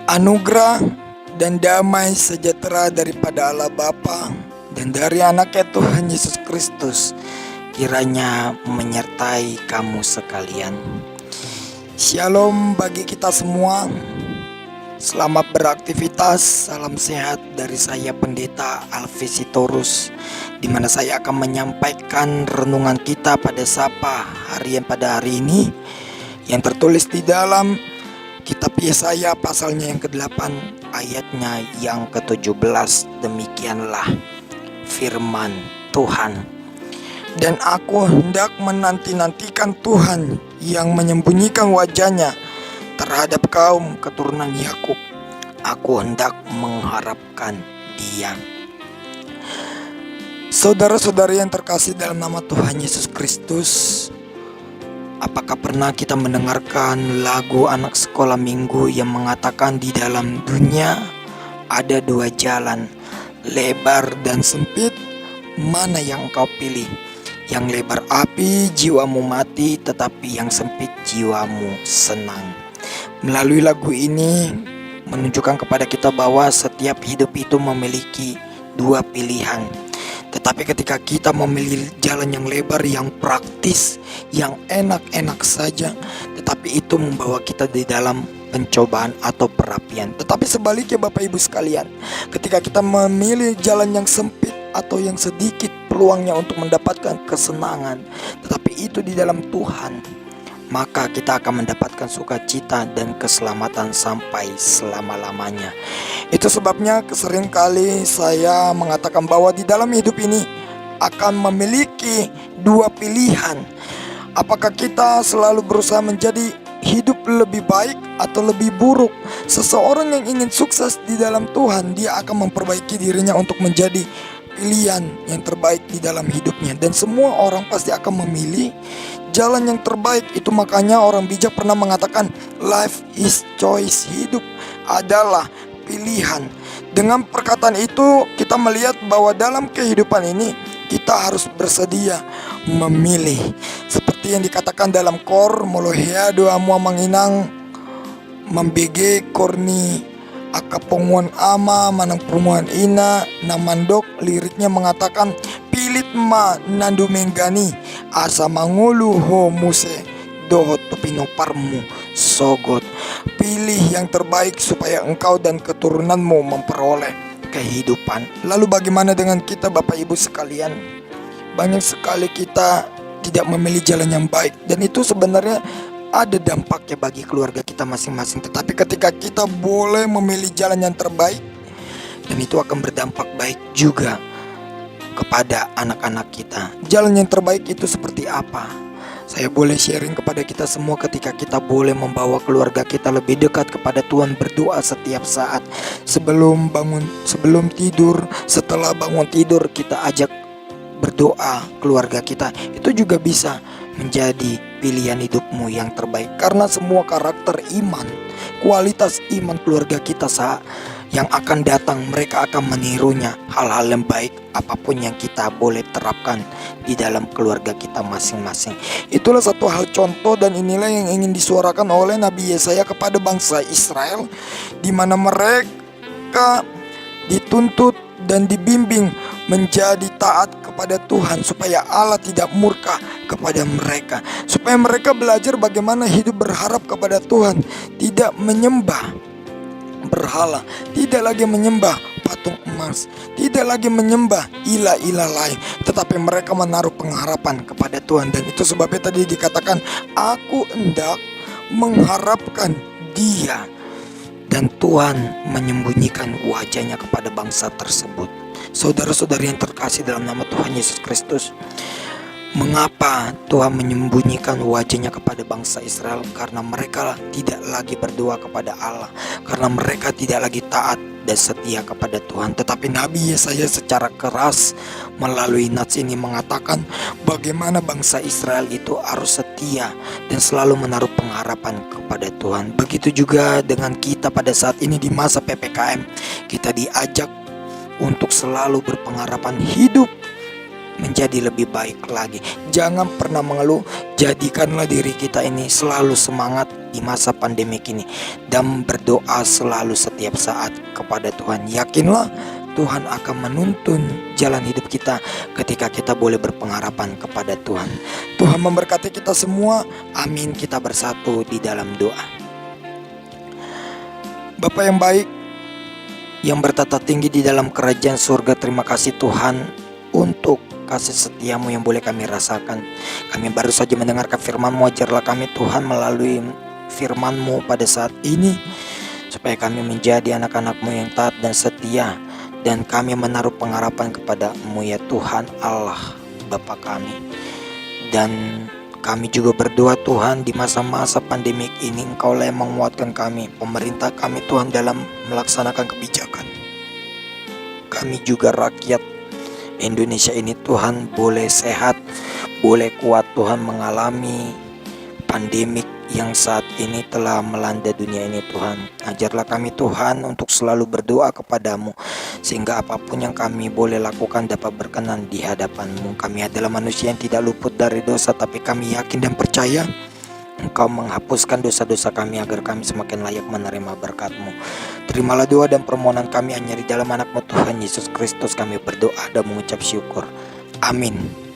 Anugerah dan damai sejahtera daripada Allah Bapa dan dari anaknya Tuhan Yesus Kristus kiranya menyertai kamu sekalian. Shalom bagi kita semua. Selamat beraktivitas. Salam sehat dari saya Pendeta Alfi Sitorus, di mana saya akan menyampaikan renungan kita pada Sapa harian pada hari ini yang tertulis di dalam Kitab Yesaya pasalnya yang ke-8 ayatnya yang ke-17. Demikianlah firman Tuhan. Dan aku hendak menanti-nantikan Tuhan yang menyembunyikan wajahnya terhadap kaum keturunan Yakub. Aku hendak mengharapkan Dia. Saudara-saudari yang terkasih dalam nama Tuhan Yesus Kristus, apakah pernah kita mendengarkan lagu anak sekolah minggu yang mengatakan di dalam dunia ada dua jalan, lebar dan sempit, mana yang engkau pilih? Yang lebar api jiwamu mati, tetapi yang sempit jiwamu senang. Melalui lagu ini menunjukkan kepada kita bahwa setiap hidup itu memiliki dua pilihan. Tetapi ketika kita memilih jalan yang lebar, yang praktis, yang enak-enak saja, tetapi itu membawa kita di dalam pencobaan atau perapian. Tetapi sebaliknya Bapak Ibu sekalian, ketika kita memilih jalan yang sempit atau yang sedikit peluangnya untuk mendapatkan kesenangan, tetapi itu di dalam Tuhan, maka kita akan mendapatkan sukacita dan keselamatan sampai selama-lamanya. Itu sebabnya seringkali saya mengatakan bahwa di dalam hidup ini akan memiliki dua pilihan. Apakah kita selalu berusaha menjadi hidup lebih baik atau lebih buruk? Seseorang yang ingin sukses di dalam Tuhan, dia akan memperbaiki dirinya untuk menjadi pilihan yang terbaik di dalam hidupnya. Dan semua orang pasti akan memilih jalan yang terbaik itu. Makanya orang bijak pernah mengatakan life is choice, hidup adalah pilihan. Dengan perkataan itu kita melihat bahwa dalam kehidupan ini kita harus bersedia memilih. Seperti yang dikatakan dalam kor molohea doa mua manginang membege korni akaponguan ama manang perumuan ina namandok. Liriknya mengatakan pilit ma nandu menggani asa mangulu ho muse dohot tupino parmu sogot. Pilih yang terbaik supaya engkau dan keturunanmu memperoleh kehidupan. Lalu bagaimana dengan kita Bapak Ibu sekalian? Banyak sekali kita tidak memilih jalan yang baik, dan itu sebenarnya ada dampaknya bagi keluarga kita masing-masing. Tetapi ketika kita boleh memilih jalan yang terbaik, dan itu akan berdampak baik juga kepada anak-anak kita. Jalan yang terbaik itu seperti apa? Saya boleh sharing kepada kita semua ketika kita boleh membawa keluarga kita lebih dekat kepada Tuhan, berdoa setiap saat. Sebelum bangun, sebelum tidur, setelah bangun tidur, kita ajak berdoa keluarga kita. Itu juga bisa menjadi pilihan hidupmu yang terbaik. Karena semua karakter iman, kualitas iman keluarga kita yang akan datang, mereka akan menirunya. Hal-hal yang baik apapun yang kita boleh terapkan di dalam keluarga kita masing-masing. Itulah satu hal contoh, dan inilah yang ingin disuarakan oleh Nabi Yesaya kepada bangsa Israel, di mana mereka dituntut dan dibimbing menjadi taat kepada Tuhan supaya Allah tidak murka kepada mereka, supaya mereka belajar bagaimana hidup berharap kepada Tuhan, tidak menyembah berhala, tidak lagi menyembah patung emas, tidak lagi menyembah ilah-ilah lain, tetapi mereka menaruh pengharapan kepada Tuhan. Dan itu sebabnya tadi dikatakan aku hendak mengharapkan Dia, dan Tuhan menyembunyikan wajahnya kepada bangsa tersebut. Saudara-saudari yang terkasih dalam nama Tuhan Yesus Kristus, mengapa Tuhan menyembunyikan wajahnya kepada bangsa Israel? Karena mereka tidak lagi berdoa kepada Allah, karena mereka tidak lagi taat dan setia kepada Tuhan. Tetapi Nabi Yesaya secara keras melalui nats ini mengatakan bagaimana bangsa Israel itu harus setia dan selalu menaruh pengharapan kepada Tuhan. Begitu juga dengan kita pada saat ini di masa PPKM, kita diajak untuk selalu berpengharapan hidup menjadi lebih baik lagi. Jangan pernah mengeluh, jadikanlah diri kita ini selalu semangat di masa pandemik ini, dan berdoa selalu setiap saat kepada Tuhan. Yakinlah Tuhan akan menuntun jalan hidup kita ketika kita boleh berpengharapan kepada Tuhan. Tuhan memberkati kita semua. Amin. Kita bersatu di dalam doa. Bapa yang baik, yang bertata tinggi di dalam kerajaan surga, terima kasih Tuhan untuk kasih setiamu yang boleh kami rasakan. Kami baru saja mendengarkan firman-Mu. Ajarlah kami Tuhan melalui firman-Mu pada saat ini, supaya kami menjadi anak-anak-Mu yang taat dan setia, dan kami menaruh pengharapan kepada-Mu ya Tuhan Allah Bapa kami. Dan kami juga berdoa Tuhan, di masa-masa pandemik ini Engkaulah yang menguatkan kami, pemerintah kami Tuhan, dalam melaksanakan kebijakan. Kami juga rakyat Indonesia ini Tuhan boleh sehat, boleh kuat Tuhan, mengalami pandemik yang saat ini telah melanda dunia ini Tuhan. Ajarlah kami Tuhan untuk selalu berdoa kepada-Mu, sehingga apapun yang kami boleh lakukan dapat berkenan di hadapan-Mu. Kami adalah manusia yang tidak luput dari dosa, tapi kami yakin dan percaya Engkau menghapuskan dosa-dosa kami agar kami semakin layak menerima berkat-Mu. Terimalah doa dan permohonan kami hanya di dalam anak-Mu Tuhan Yesus Kristus kami berdoa dan mengucap syukur. Amin.